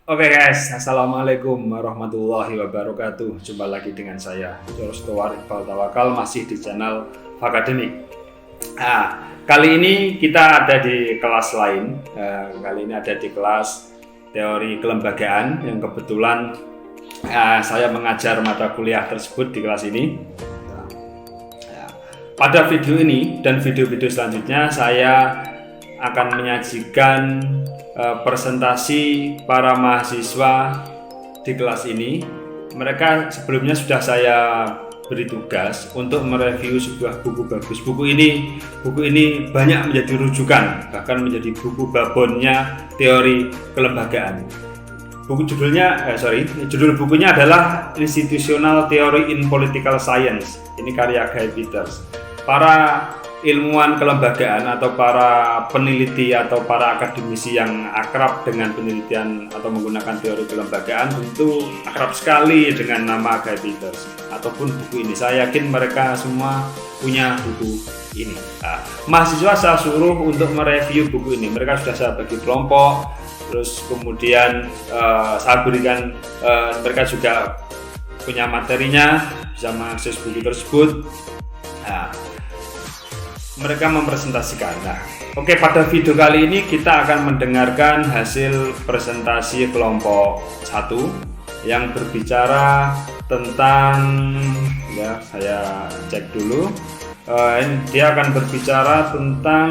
Oke guys, Assalamualaikum warahmatullahi wabarakatuh. Jumpa lagi dengan saya, Jostowar Iqbal Tawakal, masih di channel Akademik. Kali ini kita ada di kelas lain. Kali ini ada di kelas teori kelembagaan yang kebetulan saya mengajar mata kuliah tersebut di kelas ini. Pada video ini dan video-video selanjutnya saya akan menyajikan presentasi para mahasiswa di kelas ini. Mereka sebelumnya sudah saya beri tugas untuk mereview sebuah buku bagus. Buku ini banyak menjadi rujukan, bahkan menjadi buku babonnya teori kelembagaan. Judul bukunya adalah Institutional Theory in Political Science. Ini karya Guy Peters. Para ilmuwan kelembagaan atau para peneliti atau para akademisi yang akrab dengan penelitian atau menggunakan teori kelembagaan tentu akrab sekali dengan nama Guy Peters ataupun buku ini. Saya yakin mereka semua punya buku ini. Mahasiswa saya suruh untuk mereview buku ini. Mereka sudah saya bagi kelompok, terus kemudian saya berikan mereka juga punya materinya, bisa mengakses buku tersebut. Mereka mempresentasikan. Oke, pada video kali ini kita akan mendengarkan hasil presentasi kelompok 1 yang berbicara tentang, ya saya cek dulu, dia akan berbicara tentang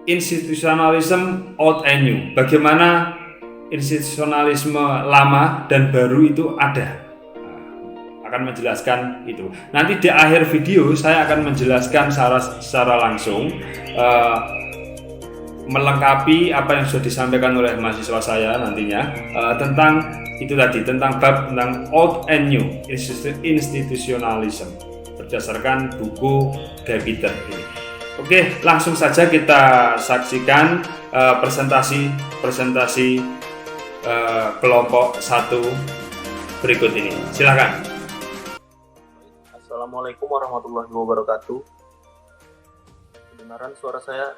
institutionalism old and new. Bagaimana institusionalisme lama dan baru itu ada. Akan menjelaskan itu. Nanti di akhir video saya akan menjelaskan secara langsung melengkapi apa yang sudah disampaikan oleh mahasiswa saya nantinya tentang itu tadi, tentang bab tentang old and new institutionalism berdasarkan buku Guy Peters ini. Oke, langsung saja kita saksikan presentasi kelompok 1 berikut ini. Silakan. Assalamualaikum warahmatullahi wabarakatuh. Kedengaran suara saya,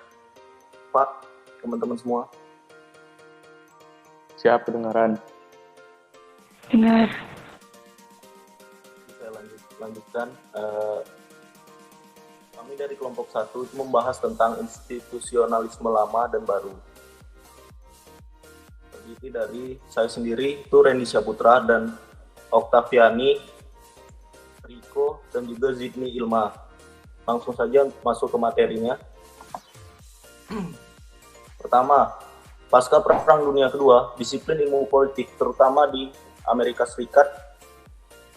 Pak, teman-teman semua? Siap, kedengaran. Dengar. Saya lanjutkan. Kami dari kelompok 1 itu membahas tentang institusionalisme lama dan baru. Terdiri dari saya sendiri, itu Randy Syaputra dan Oktaviani Riko, dan juga Zidni Ilma. Langsung saja masuk ke materinya. Pertama, pasca Perang Dunia Kedua, disiplin ilmu politik, terutama di Amerika Serikat,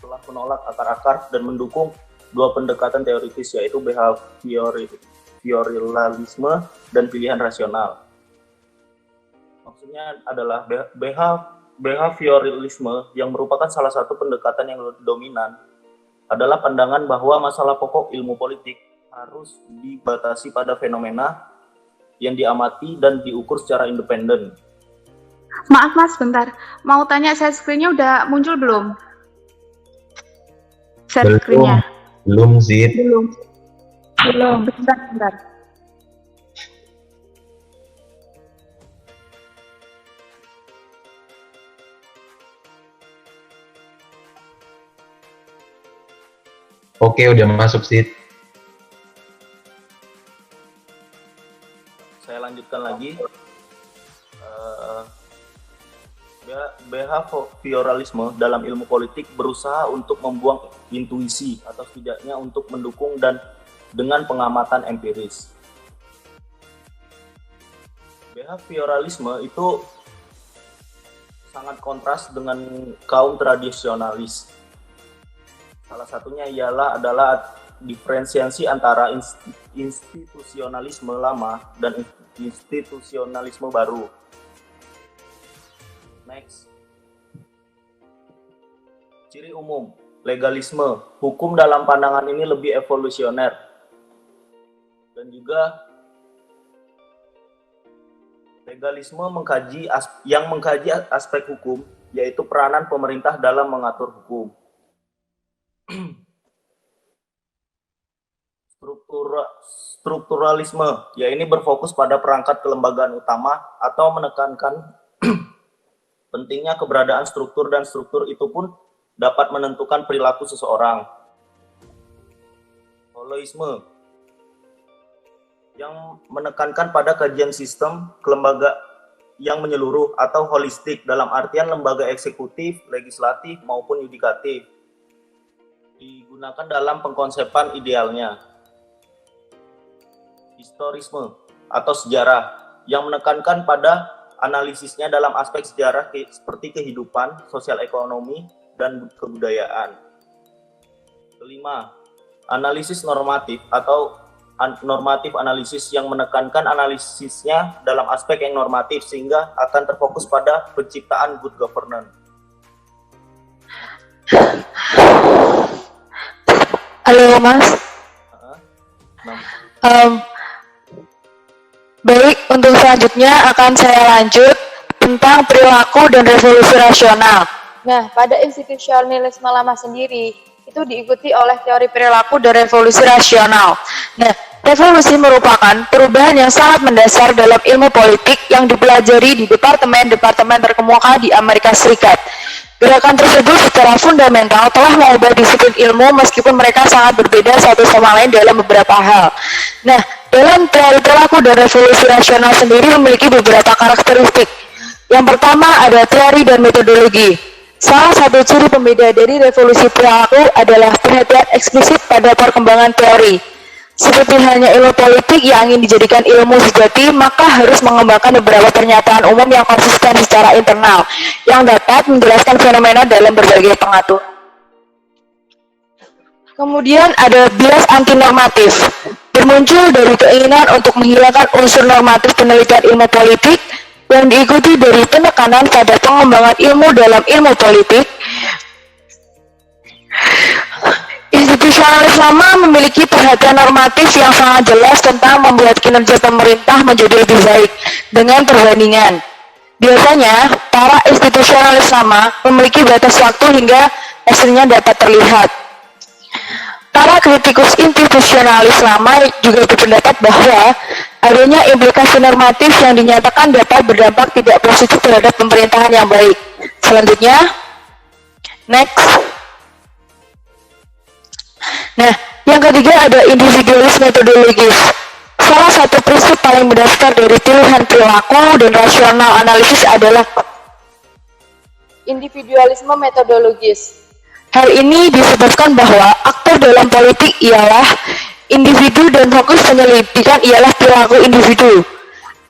telah menolak akar-akar dan mendukung dua pendekatan teoritis, yaitu behavioralisme dan pilihan rasional. Maksudnya adalah behavioralisme yang merupakan salah satu pendekatan yang dominan adalah pandangan bahwa masalah pokok ilmu politik harus dibatasi pada fenomena yang diamati dan diukur secara independen. Maaf Mas, bentar. Mau tanya share screen-nya udah muncul belum? Share screen-nya. Belum, Zid. Belum. Bentar. Oke, udah masuk, Zid. Saya lanjutkan lagi. Behavioralisme dalam ilmu politik berusaha untuk membuang intuisi atau setidaknya untuk mendukung dan dengan pengamatan empiris. Behavioralisme itu sangat kontras dengan kaum tradisionalis. Salah satunya adalah diferensiasi antara institusionalisme lama dan institusionalisme baru. Next. Ciri umum, legalisme. Hukum dalam pandangan ini lebih evolusioner. Dan juga legalisme mengkaji aspek hukum, yaitu peranan pemerintah dalam mengatur hukum. Strukturalisme, ya ini berfokus pada perangkat kelembagaan utama atau menekankan pentingnya keberadaan struktur dan struktur itu pun dapat menentukan perilaku seseorang. Holoisme, yang menekankan pada kajian sistem kelembaga yang menyeluruh atau holistik dalam artian lembaga eksekutif, legislatif maupun yudikatif. Digunakan dalam pengkonsepan idealnya. Historisme atau sejarah yang menekankan pada analisisnya dalam aspek sejarah seperti kehidupan, sosial ekonomi, dan kebudayaan. Kelima, analisis normatif atau normatif analisis yang menekankan analisisnya dalam aspek yang normatif sehingga akan terfokus pada penciptaan good governance. Halo Mas. Baik, untuk selanjutnya akan saya lanjut tentang perilaku dan revolusi rasional. Nah, pada institusionalisme lama sendiri, itu diikuti oleh teori perilaku dan revolusi rasional. Nah, revolusi merupakan perubahan yang sangat mendasar dalam ilmu politik yang dipelajari di departemen-departemen terkemuka di Amerika Serikat. Gerakan tersebut secara fundamental telah mengubah disiplin ilmu meskipun mereka sangat berbeda satu sama lain dalam beberapa hal. Nah, dalam teori perilaku dan revolusi rasional sendiri memiliki beberapa karakteristik. Yang pertama ada teori dan metodologi. Salah satu ciri pembeda dari revolusi perilaku adalah perhatian eksplisit pada perkembangan teori. Seperti halnya ilmu politik yang ingin dijadikan ilmu sejati, maka harus mengembangkan beberapa pernyataan umum yang konsisten secara internal, yang dapat menjelaskan fenomena dalam berbagai pengatur. Kemudian ada bias antinormatif, bermuncul dari keinginan untuk menghilangkan unsur normatif penelitian ilmu politik, yang diikuti dari penekanan pada pengembangan ilmu dalam ilmu politik. Institusionalis lama memiliki perhatian normatif yang sangat jelas tentang membuat kinerja pemerintah menjadi lebih baik dengan perbandingan. Biasanya, para institusionalis lama memiliki batas waktu hingga hasilnya dapat terlihat. Para kritikus institusionalis lama juga berpendapat bahwa adanya implikasi normatif yang dinyatakan dapat berdampak tidak positif terhadap pemerintahan yang baik. Selanjutnya, next. Nah, yang ketiga ada individualis metodologis. Salah satu prinsip paling mendasar dari pilihan perilaku dan rasional analisis adalah individualisme metodologis. Hal ini disebabkan bahwa aktor dalam politik ialah individu dan fokus penyelidikan ialah perilaku individu.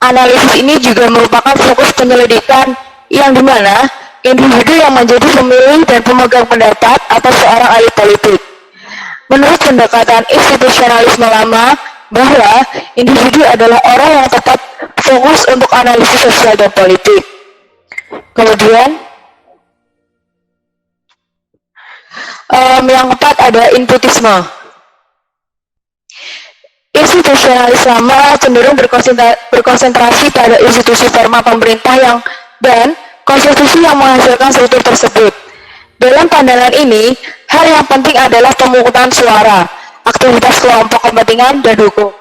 Analisis ini juga merupakan fokus penyelidikan yang dimana individu yang menjadi pemilih dan pemegang pendapat atau seorang ahli politik. Menurut pendekatan institusionalisme lama, bahwa individu adalah orang yang tetap fokus untuk analisis sosial dan politik. Kemudian, yang keempat ada inputisme. Institusionalis lama cenderung berkonsentrasi pada institusi formal pemerintah dan konstitusi yang menghasilkan struktur tersebut. Dalam pandangan ini, hal yang penting adalah pemungutan suara, aktivitas kelompok kepentingan, dan hukum.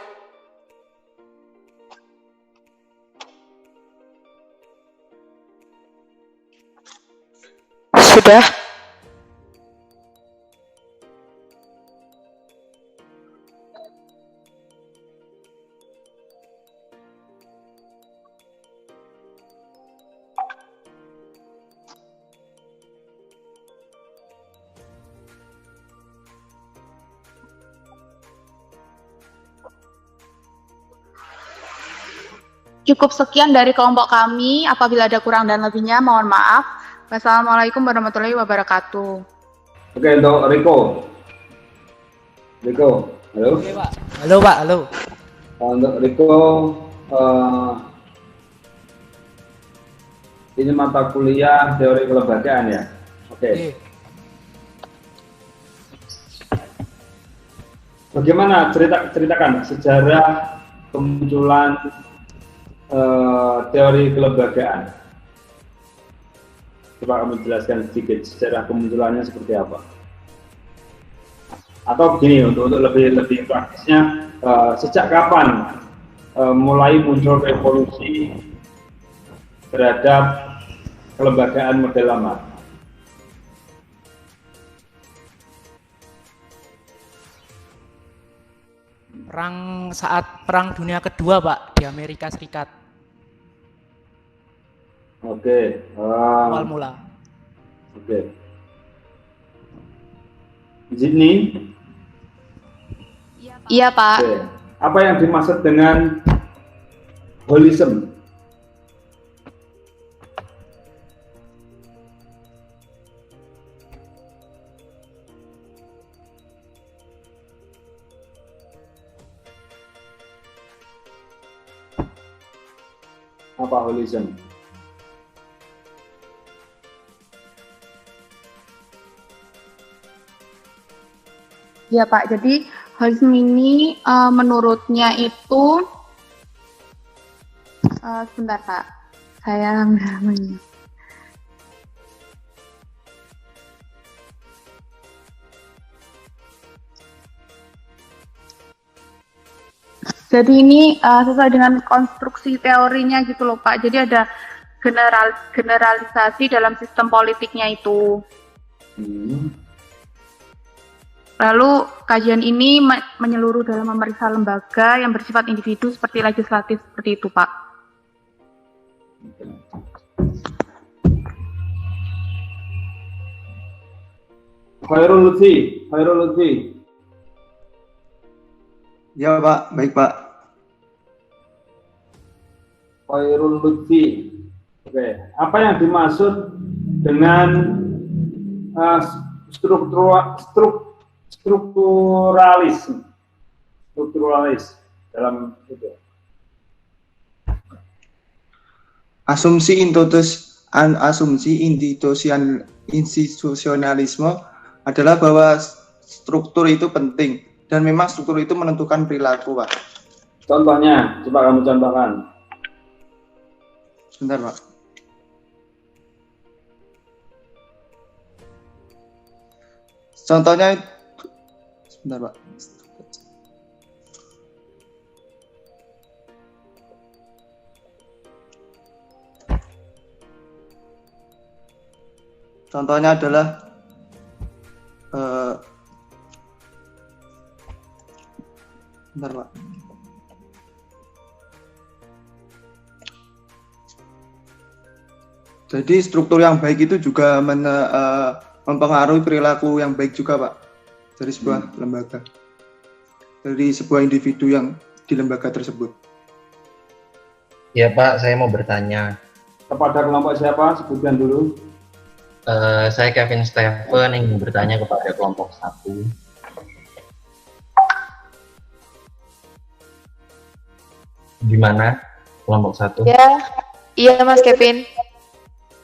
Sudah? Cukup sekian dari kelompok kami. Apabila ada kurang dan lebihnya, mohon maaf. Wassalamualaikum warahmatullahi wabarakatuh. Oke, untuk Riko. Halo? Oke, Pak. Halo, Pak. Halo. Untuk Riko, ini mata kuliah teori kelembagaan ya? Oke. Bagaimana ceritakan sejarah kemunculan teori kelembagaan? Coba kamu jelaskan sedikit sejarah kemunculannya seperti apa? Atau begini, untuk lebih praktisnya, sejak kapan mulai muncul revolusi terhadap kelembagaan model lama? Saat Perang Dunia Kedua, Pak, di Amerika Serikat. Oke. Awal mula. Oke. Sydney? Iya, Pak. Oke. Apa yang dimaksud dengan holism? Apa holism? Iya, Pak. Jadi holism ini menurutnya itu sebentar, Pak. Saya namanya. Jadi ini sesuai dengan konstruksi teorinya gitu loh, Pak. Jadi ada generalisasi dalam sistem politiknya itu. Lalu kajian ini menyeluruh dalam memeriksa lembaga yang bersifat individu seperti legislatif seperti itu, Pak. Khairul Lutfi. Ya Pak, baik Pak. Khairul Lutfi. Oke, apa yang dimaksud dengan strukturalis dalam itu? Asumsi institusionalisme adalah bahwa struktur itu penting dan memang struktur itu menentukan perilaku, Pak. Contohnya, coba kamu contohkan. Sebentar, Pak. Contohnya, sebentar, Pak. Contohnya adalah bentar, Pak. Jadi struktur yang baik itu juga mempengaruhi perilaku yang baik juga, Pak, dari sebuah lembaga, dari sebuah individu yang di lembaga tersebut. Ya Pak, saya mau bertanya. Kepada kelompok siapa? Sebutkan dulu. Saya Kevin Stephen ingin bertanya kepada kelompok 1. Gimana kelompok 1? Ya, iya Mas Kevin.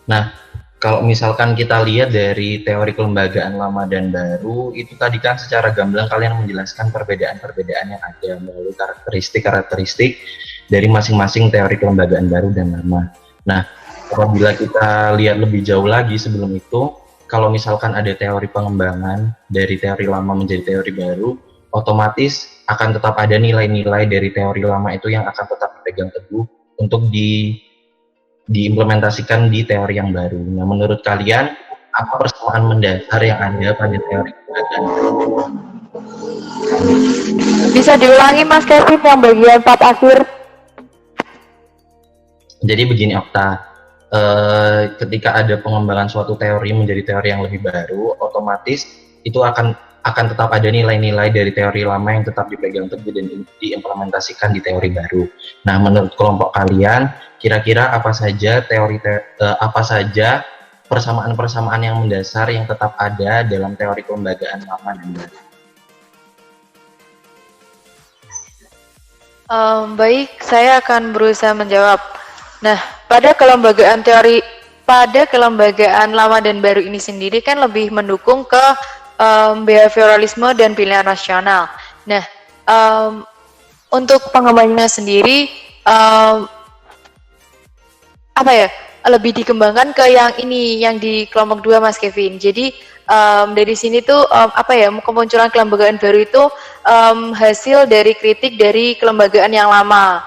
Nah, kalau misalkan kita lihat dari teori kelembagaan lama dan baru, itu tadi kan secara gamblang kalian menjelaskan perbedaan-perbedaan yang ada melalui karakteristik dari masing-masing teori kelembagaan baru dan lama. Nah, apabila kita lihat lebih jauh lagi sebelum itu, kalau misalkan ada teori pengembangan dari teori lama menjadi teori baru, otomatis akan tetap ada nilai-nilai dari teori lama itu yang akan tetap dipegang teguh untuk diimplementasikan di teori yang baru. Nah, menurut kalian, apa persamaan mendasar yang ada pada teori kelembagaan? Bisa diulangi Mas Kevin yang bagian part akhir. Jadi begini Okta, ketika ada pengembangan suatu teori menjadi teori yang lebih baru, otomatis itu akan tetap ada nilai-nilai dari teori lama yang tetap dipegang teguh dan diimplementasikan di teori baru. Nah, menurut kelompok kalian, kira-kira apa saja persamaan-persamaan yang mendasar yang tetap ada dalam teori kelembagaan lama dan baru? Baik, saya akan berusaha menjawab. Nah, pada kelembagaan lama dan baru ini sendiri kan lebih mendukung ke behavioralisme dan pilihan rasional. Nah, untuk pengembangannya sendiri lebih dikembangkan ke yang ini, yang di kelompok 2 Mas Kevin. Jadi dari sini tuh apa ya, kemunculan kelembagaan baru itu hasil dari kritik dari kelembagaan yang lama.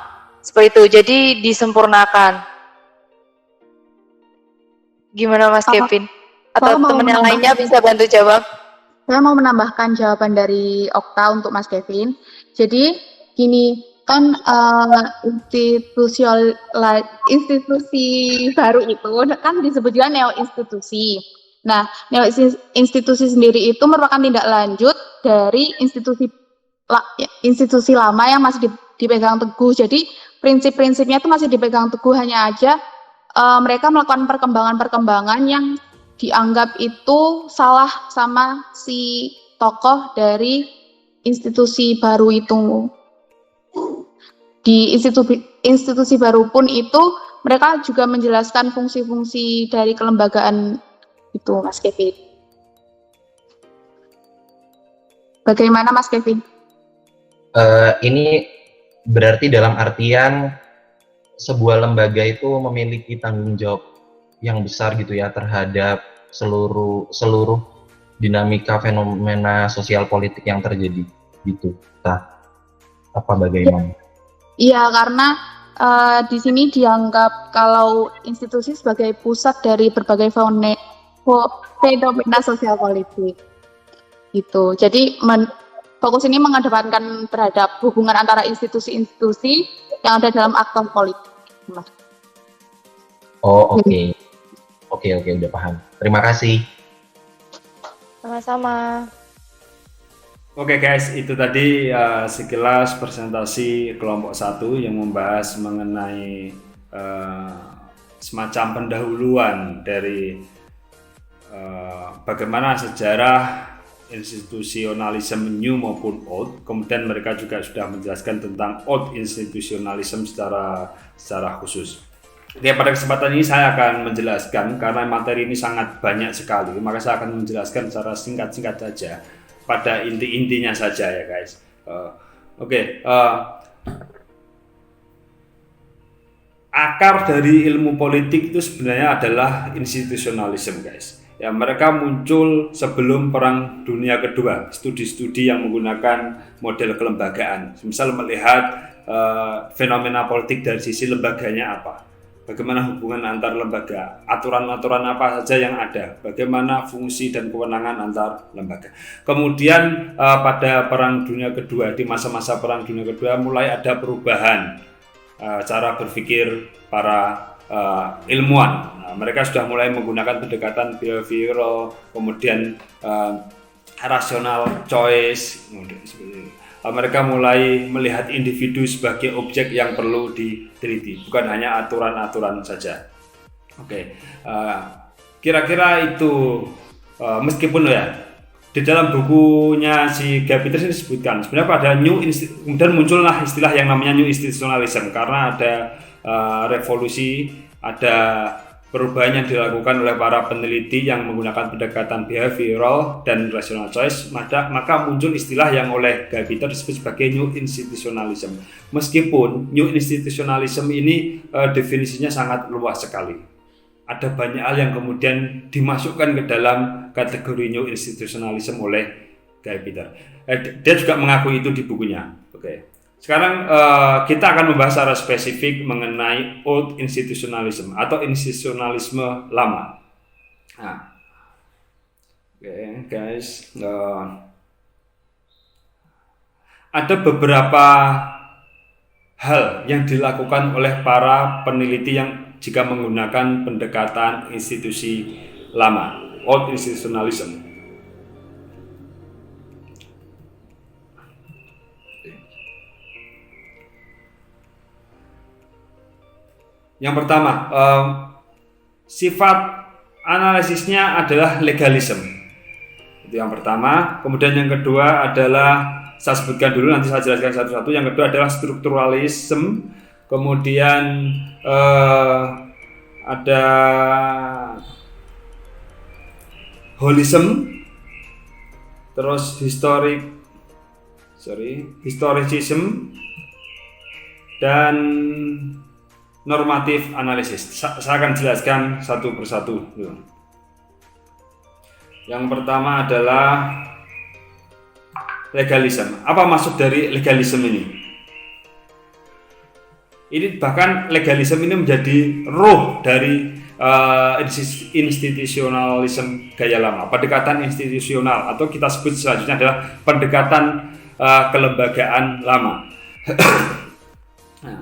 Seperti itu. Jadi disempurnakan. Gimana Mas Kevin? Atau teman yang lainnya bisa bantu jawab? Saya mau menambahkan jawaban dari Okta untuk Mas Kevin. Jadi gini, kan institusi baru itu kan disebutkan neo-institusi. Nah, neo-institusi sendiri itu merupakan tindak lanjut dari institusi lama yang masih dipegang teguh. Jadi prinsip-prinsipnya itu masih dipegang teguh, hanya aja mereka melakukan perkembangan-perkembangan yang dianggap itu salah sama si tokoh dari institusi baru itu. Di institusi baru pun itu mereka juga menjelaskan fungsi-fungsi dari kelembagaan itu, Mas Kevin. Bagaimana Mas Kevin? Ini berarti dalam artian sebuah lembaga itu memiliki tanggung jawab yang besar gitu ya terhadap seluruh dinamika fenomena sosial politik yang terjadi gitu. Nah, apa bagaimana? Iya, karena di sini dianggap kalau institusi sebagai pusat dari berbagai fenomena sosial politik. Gitu. Jadi fokus ini mengedepankan terhadap hubungan antara institusi-institusi yang ada dalam aktor politik. Oh, oke. Oke, udah paham. Terima kasih. Sama-sama. Oke guys, itu tadi sekilas presentasi kelompok 1 yang membahas mengenai semacam pendahuluan dari bagaimana sejarah institusionalisme new maupun old. Kemudian mereka juga sudah menjelaskan tentang old institutionalism secara khusus. Jadi pada kesempatan ini saya akan menjelaskan, karena materi ini sangat banyak sekali, maka saya akan menjelaskan secara singkat-singkat saja pada inti-intinya saja ya guys. Akar dari ilmu politik itu sebenarnya adalah institusionalisme guys. Ya, mereka muncul sebelum Perang Dunia Kedua, studi-studi yang menggunakan model kelembagaan. Misal melihat fenomena politik dari sisi lembaganya apa, bagaimana hubungan antar lembaga, aturan-aturan apa saja yang ada, bagaimana fungsi dan kewenangan antar lembaga. Kemudian pada Perang Dunia Kedua, di masa-masa Perang Dunia Kedua mulai ada perubahan cara berpikir para ilmuwan. Mereka sudah mulai menggunakan pendekatan behavioral, kemudian rational choice. Mereka mulai melihat individu sebagai objek yang perlu diteliti, bukan hanya aturan-aturan saja. Kira-kira itu, meskipun ya di dalam bukunya si Guy Peters ini disebutkan sebenarnya pada kemudian muncullah istilah yang namanya new institutionalism, karena ada revolusi, ada perubahan yang dilakukan oleh para peneliti yang menggunakan pendekatan behavioral dan rational choice, maka muncul istilah yang oleh Guy Peters disebut sebagai new institutionalism. Meskipun new institutionalism ini definisinya sangat luas sekali, ada banyak hal yang kemudian dimasukkan ke dalam kategori new institutionalism oleh Guy Peters. Dia juga mengakui itu di bukunya. Sekarang kita akan membahas secara spesifik mengenai old institutionalism atau institusionalisme lama. Guys, ada beberapa hal yang dilakukan oleh para peneliti yang jika menggunakan pendekatan institusi lama, old institutionalism. Yang pertama, sifat analisisnya adalah legalisme. Itu yang pertama. Kemudian yang kedua adalah, saya sebutkan dulu, nanti saya jelaskan satu-satu. Yang kedua adalah strukturalisme. Kemudian ada holism, terus historicism, dan normatif analisis. Saya akan jelaskan satu persatu. Yang pertama adalah legalisme. Apa maksud dari legalisme ini? Ini bahkan legalisme ini menjadi roh dari institusionalisme gaya lama, pendekatan institusional, atau kita sebut selanjutnya adalah pendekatan kelembagaan lama. Nah,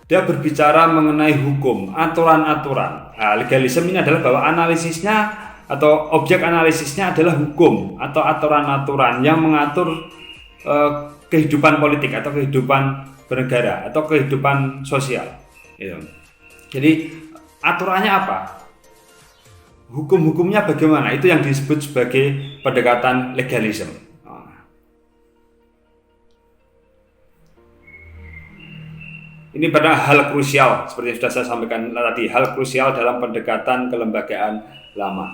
dia berbicara mengenai hukum, aturan-aturan. Nah, legalisme ini adalah bahwa analisisnya atau objek analisisnya adalah hukum atau aturan-aturan yang mengatur kehidupan politik atau kehidupan bernegara atau kehidupan sosial. Gitu. Jadi aturannya apa? Hukum-hukumnya bagaimana? Itu yang disebut sebagai pendekatan legalisme. Ini pada hal krusial, seperti yang sudah saya sampaikan tadi, hal krusial dalam pendekatan kelembagaan lama.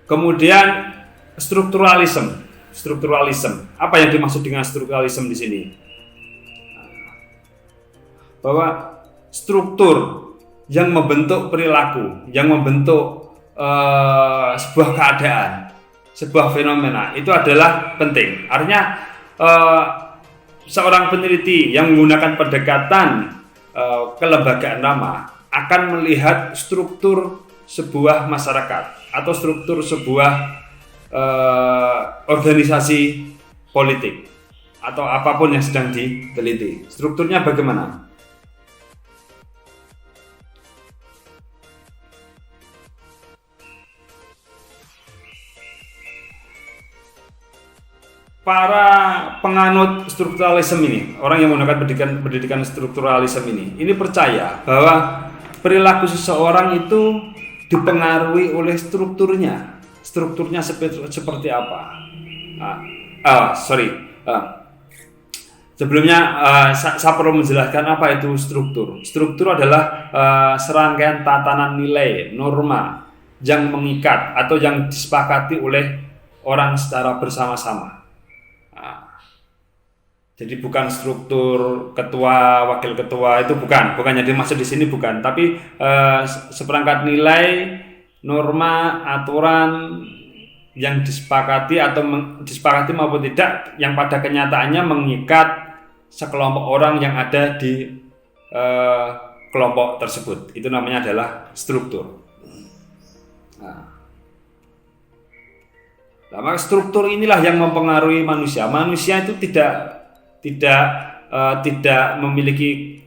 Kemudian strukturalisme. Apa yang dimaksud dengan strukturalisme di sini? Bahwa struktur yang membentuk perilaku, yang membentuk sebuah keadaan, sebuah fenomena itu adalah penting. Artinya seorang peneliti yang menggunakan pendekatan kelembagaan lama akan melihat struktur sebuah masyarakat atau struktur sebuah organisasi politik atau apapun yang sedang diteliti. Strukturnya bagaimana? Para penganut strukturalisme ini, orang yang menggunakan pendidikan strukturalisme ini percaya bahwa perilaku seseorang itu dipengaruhi oleh strukturnya. Strukturnya seperti apa? Sebelumnya saya perlu menjelaskan apa itu struktur. Struktur adalah serangkaian tatanan nilai, norma yang mengikat atau yang disepakati oleh orang secara bersama-sama. Jadi bukan struktur ketua, wakil ketua, itu bukan yang dimaksud di sini, bukan. Tapi seperangkat nilai, norma, aturan yang disepakati atau disepakati maupun tidak, yang pada kenyataannya mengikat sekelompok orang yang ada di kelompok tersebut. Itu namanya adalah struktur. Nah, maka struktur inilah yang mempengaruhi manusia. Manusia itu tidak memiliki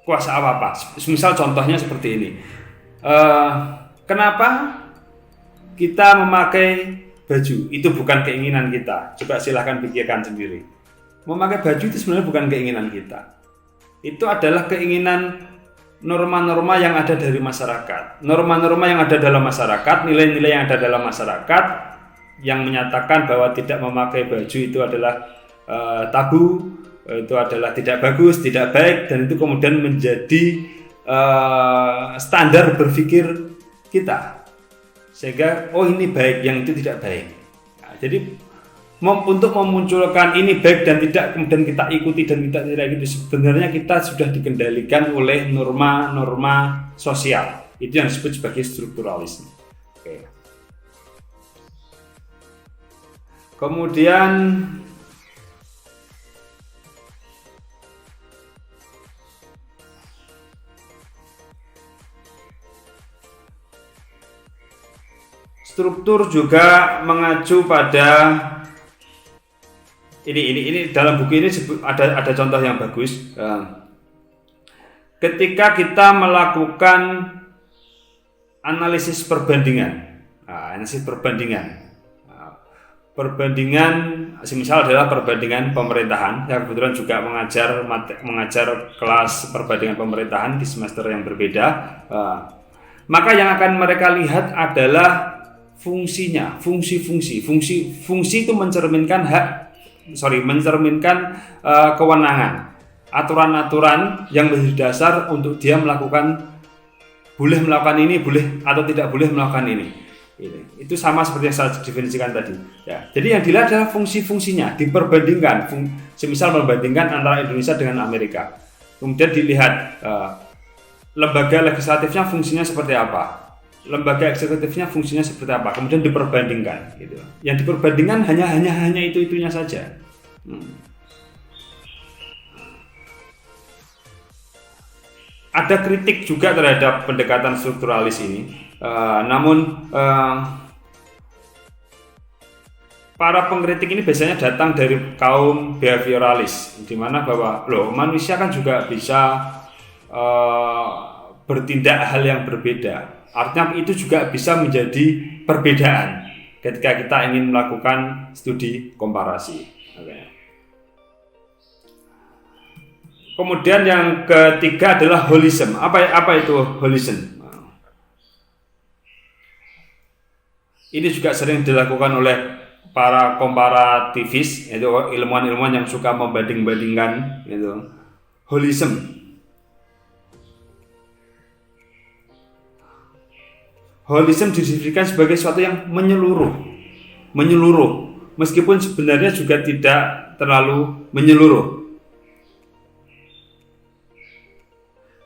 kuasa apa-apa. Misal contohnya seperti ini. Kenapa kita memakai baju? Itu bukan keinginan kita. Coba silahkan pikirkan sendiri. Memakai baju itu sebenarnya bukan keinginan kita. Itu adalah keinginan norma-norma yang ada dari masyarakat. Norma-norma yang ada dalam masyarakat, nilai-nilai yang ada dalam masyarakat yang menyatakan bahwa tidak memakai baju itu adalah tabu, itu adalah tidak bagus, tidak baik, dan itu kemudian menjadi standar berpikir kita, sehingga ini baik, yang itu tidak baik. Nah, jadi untuk memunculkan ini baik dan tidak, kemudian kita ikuti dan kita tidak ikuti, sebenarnya kita sudah dikendalikan oleh norma-norma sosial. Itu yang disebut sebagai strukturalisme. Oke. Kemudian struktur juga mengacu pada ini dalam buku ini ada contoh yang bagus. Ketika kita melakukan analisis perbandingan, perbandingan semisal adalah perbandingan pemerintahan. Saya kebetulan juga mengajar kelas perbandingan pemerintahan di semester yang berbeda. Maka yang akan mereka lihat adalah fungsinya, fungsi itu mencerminkan kewenangan, aturan-aturan yang menjadi dasar untuk dia boleh melakukan ini, boleh atau tidak boleh melakukan ini. Itu sama seperti yang saya definisikan tadi. Ya, jadi yang dilihat adalah fungsi-fungsinya, diperbandingkan, semisal membandingkan antara Indonesia dengan Amerika. Kemudian dilihat lembaga legislatifnya fungsinya seperti apa, lembaga eksekutifnya fungsinya seperti apa, kemudian diperbandingkan gitu. Yang diperbandingkan hanya itunya saja. Ada kritik juga terhadap pendekatan strukturalis ini, namun para pengkritik ini biasanya datang dari kaum behavioralis, di mana bahwa manusia kan juga bisa bertindak hal yang berbeda. Artinya itu juga bisa menjadi perbedaan ketika kita ingin melakukan studi komparasi. Kemudian yang ketiga adalah holism. Apa itu holism? Ini juga sering dilakukan oleh para komparativis, yaitu ilmuwan-ilmuwan yang suka membanding-bandingkan gitu. Holism. Holism didefinisikan sebagai sesuatu yang menyeluruh, meskipun sebenarnya juga tidak terlalu menyeluruh.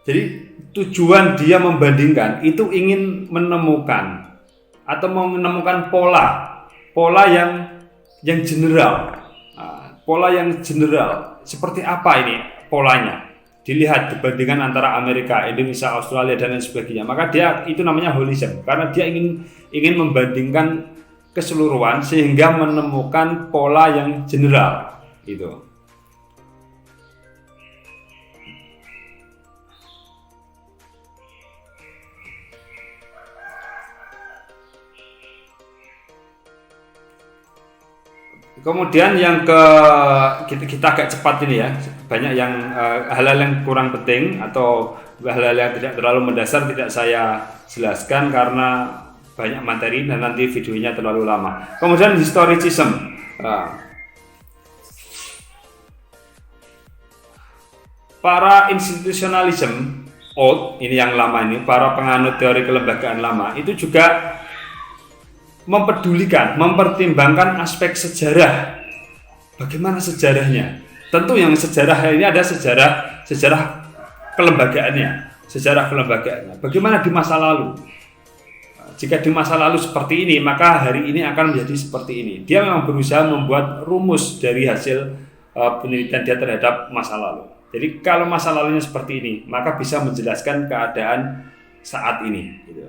Jadi tujuan dia membandingkan itu ingin menemukan atau menemukan pola yang general. Pola yang general seperti apa ini polanya? Dilihat dibandingkan antara Amerika, Indonesia, Australia dan lain sebagainya. Maka dia itu namanya holism karena dia ingin membandingkan keseluruhan sehingga menemukan pola yang general itu. Kemudian yang kita agak cepat ini ya, banyak yang hal-hal yang kurang penting atau hal-hal yang tidak terlalu mendasar tidak saya jelaskan karena banyak materi dan nanti videonya terlalu lama. Kemudian historicism. Para institutionalism old, ini yang lama ini, para penganut teori kelembagaan lama itu juga memperdulikan, mempertimbangkan aspek sejarah. Bagaimana sejarahnya? Tentu yang sejarah ini ada sejarah kelembagaannya. Bagaimana di masa lalu? Jika di masa lalu seperti ini, maka hari ini akan menjadi seperti ini. Dia memang berusaha membuat rumus dari hasil penelitian dia terhadap masa lalu. Jadi kalau masa lalunya seperti ini, maka bisa menjelaskan keadaan saat ini. Gitu.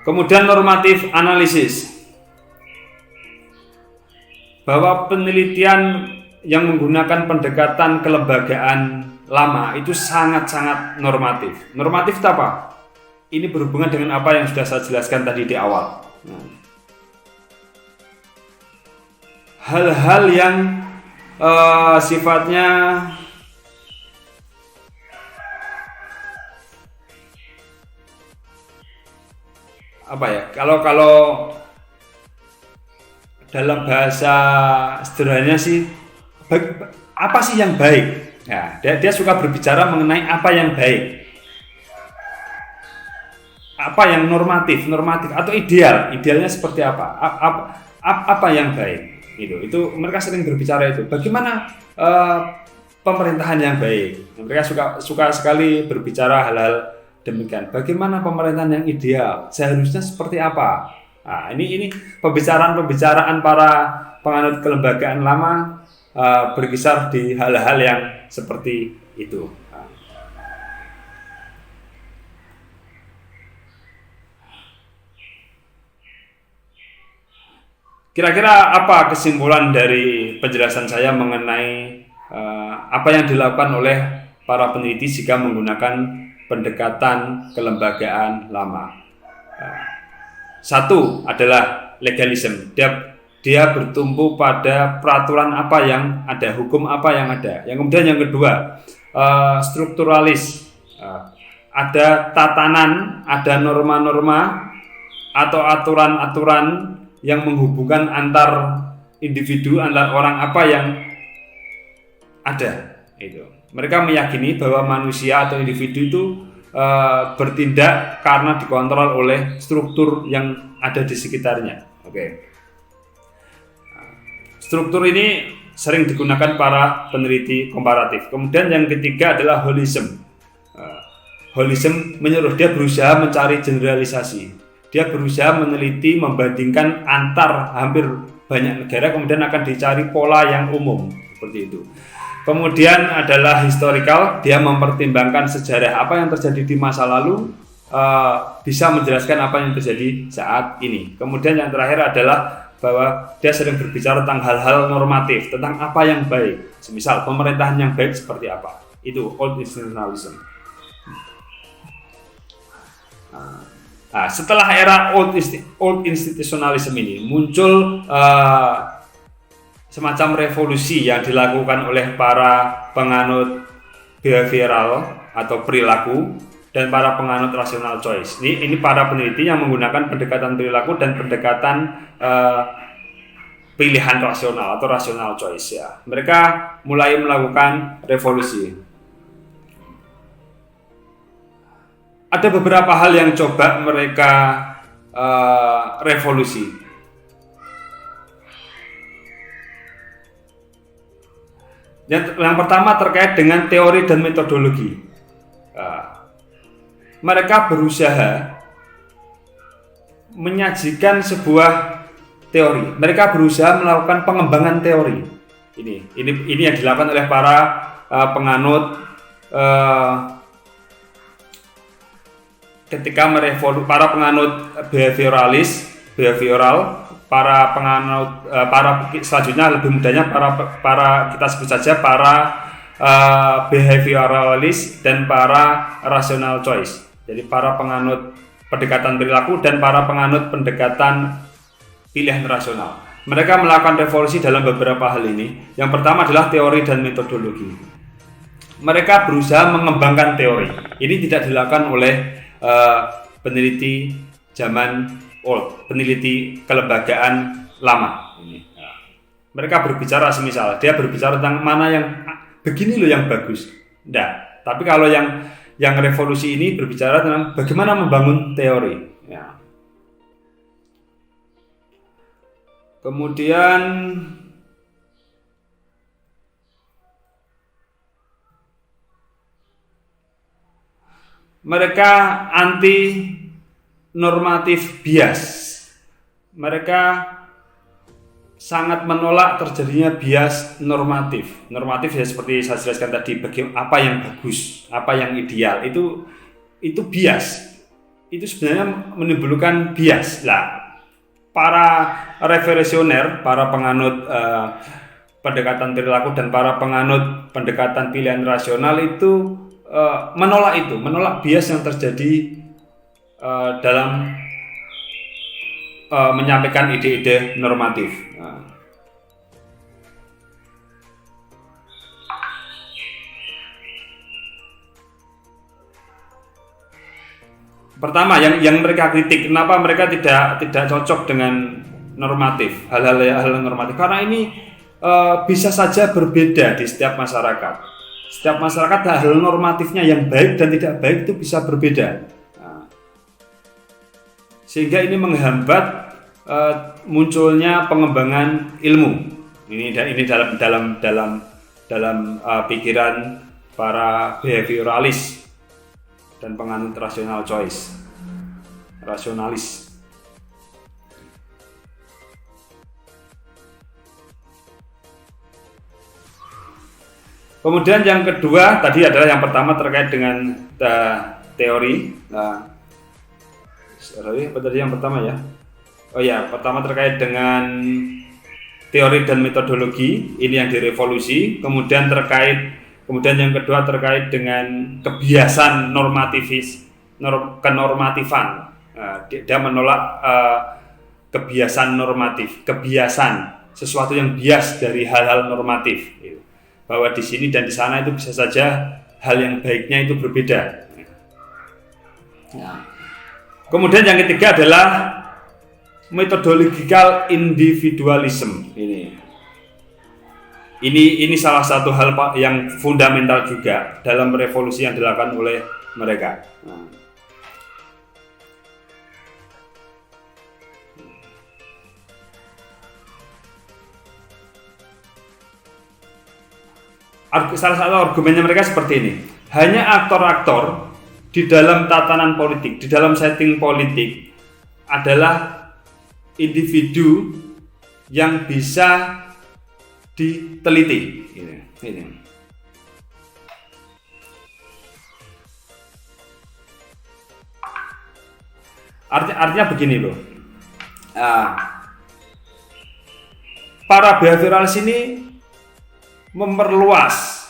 Kemudian normatif analisis, bahwa penelitian yang menggunakan pendekatan kelembagaan lama itu sangat-sangat normatif. Normatif itu apa? Ini berhubungan dengan apa yang sudah saya jelaskan tadi di awal. Hal-hal yang sifatnya apa ya? Kalau dalam bahasa sederhananya sih, apa sih yang baik? Ya, dia suka berbicara mengenai apa yang baik, apa yang normatif atau idealnya seperti apa? Apa yang baik? Itu mereka sering berbicara itu. Bagaimana pemerintahan yang baik? Mereka suka sekali berbicara hal-hal demikian. Bagaimana pemerintahan yang ideal? Seharusnya seperti apa? Nah, ini pembicaraan para penganut kelembagaan lama berkisar di hal-hal yang seperti itu. Kira-kira apa kesimpulan dari penjelasan saya mengenai apa yang dilakukan oleh para peneliti jika menggunakan pendekatan kelembagaan lama? Satu adalah legalisme. Dia bertumpu pada peraturan apa yang ada, hukum apa yang ada. Yang kemudian yang kedua, strukturalis. Ada tatanan, ada norma-norma atau aturan-aturan yang menghubungkan antar individu, antar orang apa yang ada. Itu. Mereka meyakini bahwa manusia atau individu itu bertindak karena dikontrol oleh struktur yang ada di sekitarnya. Oke. Struktur ini sering digunakan para peneliti komparatif. Kemudian yang ketiga adalah holism. Holism menyuruh dia berusaha mencari generalisasi. Dia berusaha meneliti, membandingkan antar hampir banyak negara, kemudian akan dicari pola yang umum seperti itu. Kemudian adalah historical, dia mempertimbangkan sejarah apa yang terjadi di masa lalu, bisa menjelaskan apa yang terjadi saat ini. Kemudian yang terakhir adalah bahwa dia sering berbicara tentang hal-hal normatif, tentang apa yang baik. Semisal pemerintahan yang baik seperti apa. Itu old institutionalism. Nah, setelah era old institutionalism ini muncul semacam revolusi yang dilakukan oleh para penganut behavioral atau perilaku dan para penganut rational choice. Ini para peneliti yang menggunakan pendekatan perilaku dan pendekatan pilihan rasional atau rational choice ya. Mereka mulai melakukan revolusi. Ada beberapa hal yang coba mereka revolusi. Yang pertama terkait dengan teori dan metodologi. Mereka berusaha menyajikan sebuah teori. Mereka berusaha melakukan pengembangan teori. Ini yang dilakukan oleh para penganut ketika para penganut behavioral, para penganut selanjutnya lebih mudahnya para kita sebut saja para behavioralist dan para rational choice. Jadi para penganut pendekatan perilaku dan para penganut pendekatan pilihan rasional. Mereka melakukan revolusi dalam beberapa hal ini. Yang pertama adalah teori dan metodologi. Mereka berusaha mengembangkan teori. Ini tidak dilakukan oleh peneliti zaman old, peneliti kelembagaan lama. Mereka berbicara semisal dia berbicara tentang mana yang begini loh yang bagus. Nah, tapi kalau yang revolusi ini berbicara tentang bagaimana membangun teori. Ya. Kemudian mereka anti normatif bias. Mereka sangat menolak terjadinya bias normatif. Normatif ya seperti saya jelaskan tadi, apa yang bagus, apa yang ideal, itu bias. Itu sebenarnya menimbulkan bias. Lah, para revolusioner, para penganut pendekatan perilaku dan para penganut pendekatan pilihan rasional itu menolak bias yang terjadi dalam menyampaikan ide-ide normatif. Pertama, yang mereka kritik, kenapa mereka tidak cocok dengan normatif, hal-hal normatif? Karena ini bisa saja berbeda di setiap masyarakat. Setiap masyarakat hal normatifnya yang baik dan tidak baik itu bisa berbeda. Sehingga ini menghambat munculnya pengembangan ilmu. Ini dalam pikiran para behavioralis dan penganut rational choice, rasionalis. Kemudian yang kedua tadi adalah yang pertama terkait dengan teori. Apa tadi yang pertama ya? Oh ya, pertama terkait dengan teori dan metodologi, ini yang direvolusi. Kemudian yang kedua terkait dengan kebiasaan kenormatifan. Dia menolak kebiasaan normatif, kebiasaan sesuatu yang bias dari hal-hal normatif. Bahwa di sini dan di sana itu bisa saja hal yang baiknya itu berbeda. Kemudian yang ketiga adalah methodological individualism. Ini salah satu hal yang fundamental juga dalam revolusi yang dilakukan oleh mereka. Nah. Salah satu argumennya mereka seperti ini, hanya aktor-aktor di dalam tatanan politik, di dalam setting politik adalah individu yang bisa diteliti. Ini. Artinya begini loh, para behaviораlis ini memperluas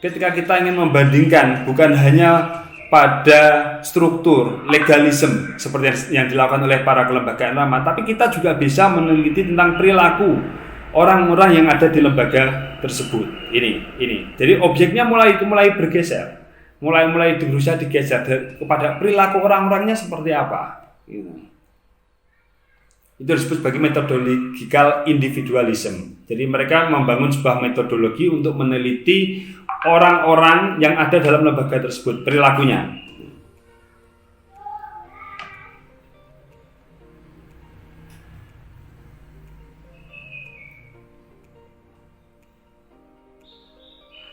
ketika kita ingin membandingkan bukan hanya pada struktur legalisme seperti yang dilakukan oleh para kelembagaan lama, tapi kita juga bisa meneliti tentang perilaku orang-orang yang ada di lembaga tersebut. Ini. Jadi objeknya mulai bergeser, mulai berusaha digeser kepada perilaku orang-orangnya seperti apa. Itu disebut sebagai metodological individualism. Jadi mereka membangun sebuah metodologi untuk meneliti orang-orang yang ada dalam lembaga tersebut, perilakunya.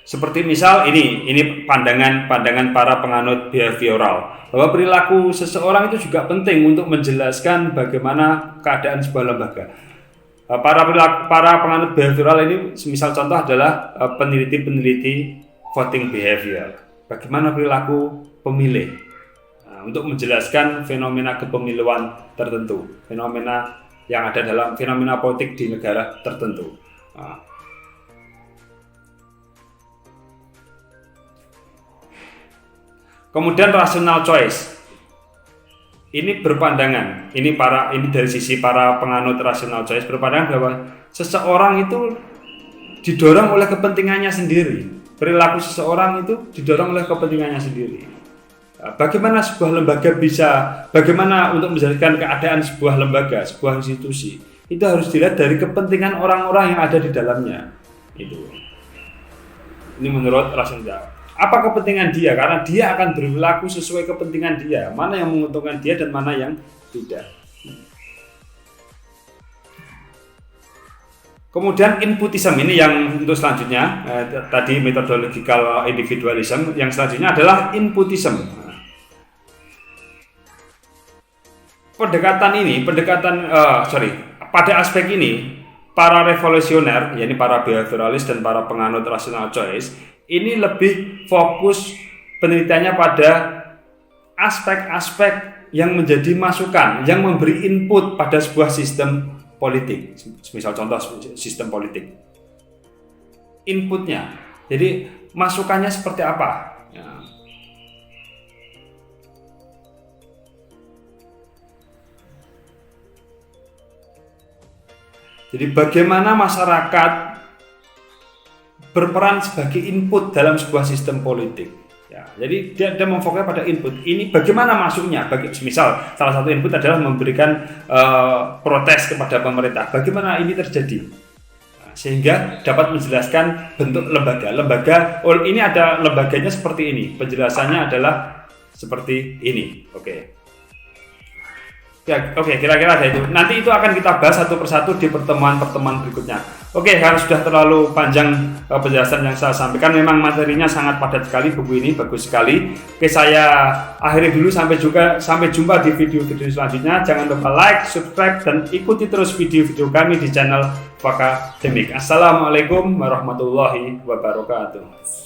Seperti misal ini pandangan para penganut behavioral, bahwa perilaku seseorang itu juga penting untuk menjelaskan bagaimana keadaan sebuah lembaga. Para penganut behavioral ini, misal contoh adalah peneliti voting behavior, bagaimana perilaku pemilih, untuk menjelaskan fenomena kepemiluan tertentu, fenomena yang ada dalam fenomena politik di negara tertentu. Kemudian rational choice, ini berpandangan, ini dari sisi para penganut rational choice berpandangan bahwa seseorang itu didorong oleh kepentingannya sendiri, perilaku seseorang itu didorong oleh kepentingannya sendiri. Bagaimana sebuah lembaga bagaimana untuk menjelaskan keadaan sebuah lembaga, sebuah institusi, itu harus dilihat dari kepentingan orang-orang yang ada di dalamnya. Ini menurut rational. Apa kepentingan dia? Karena dia akan berlaku sesuai kepentingan dia. Mana yang menguntungkan dia dan mana yang tidak. Kemudian inputism, ini yang untuk selanjutnya. Tadi methodological individualism. Yang selanjutnya adalah inputism. Pada aspek ini, para revolusioner, yakni para behaviораlis dan para penganut rational choice, ini lebih fokus penelitiannya pada aspek-aspek yang menjadi masukan, yang memberi input pada sebuah sistem politik. Misal contoh sistem politik. Inputnya, jadi masukannya seperti apa? Jadi bagaimana masyarakat berperan sebagai input dalam sebuah sistem politik. Ya, jadi dia memfokuskan pada input. Ini bagaimana masuknya? Misal salah satu input adalah memberikan protes kepada pemerintah. Bagaimana ini terjadi? Sehingga dapat menjelaskan bentuk lembaga. Ini ada lembaganya seperti ini. Penjelasannya adalah seperti ini. Oke, kira-kira ada itu. Nanti itu akan kita bahas satu persatu di pertemuan-pertemuan berikutnya. Oke, karena sudah terlalu panjang penjelasan yang saya sampaikan, memang materinya sangat padat sekali, buku ini bagus sekali. Oke, saya akhiri dulu, sampai jumpa di video-video selanjutnya. Jangan lupa like, subscribe, dan ikuti terus video-video kami di channel Fakademik. Assalamualaikum warahmatullahi wabarakatuh.